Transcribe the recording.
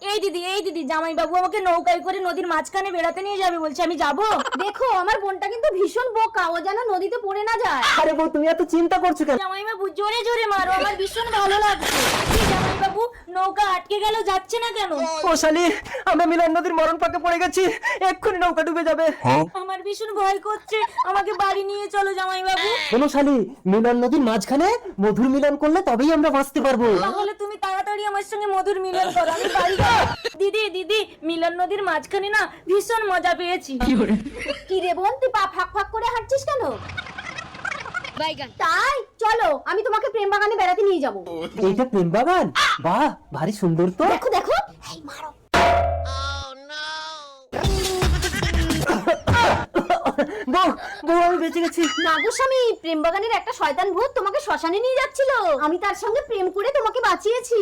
এই দিদি জামাই বাবু আমাকে নৌকায় করে নদীর মাঝখানে বেড়াতে নিয়ে যাবে বলছে, আমি যাব? দেখো আমার বোনটা কিন্তু ভীষণ বোকা, ও যেন নদীতে পড়ে না যায়। আরে বউ তুমি এত চিন্তা করছো কেন? জামাই বাবু জোরে জোরে মারো, আমার ভীষণ ভালো লাগছে। জামাই বাবু নৌকা আটকে গেল, যাচ্ছে না কেন? ও শালি, আমরা মিলন নদীর মরণ পাকে পড়ে গেছি, এক্ষুনি নৌকা ডুবে যাবে। আমার ভীষণ ভয় করছে, আমাকে বাড়ি নিয়ে চলো জামাই বাবু। শোনো শালি, মিলন নদীর মাঝখানে মধুর মিলন করলে তবেই আমরা বাঁচতে পারবো। তাহলে তুমি তাড়াতাড়ি আমার সঙ্গে মধুর মিলন করো, আমি বাড়ি যাবো। দিদি মিলন নদীর মাঝখানে না ভীষণ মজা পেয়েছি। কি রে বোন, তুই পা ফাঁক ফাঁক করে হাঁটছিস কেন? তাই চলো আমি তোমাকে প্রেম বাগানে বেড়াতে নিয়ে যাবো। এইটা প্রেম বাগান? বাহ, ভারী সুন্দর তো। দেখো দেখো, এই মারো। বউ বউ আমি বেঁচে গেছি। না গো স্বামী, প্রেম বাগানের একটা শয়তান ভূত তোমাকে শ্মশানে নিয়ে যাচ্ছিল, আমি তার সঙ্গে প্রেম করে তোমাকে বাঁচিয়েছি।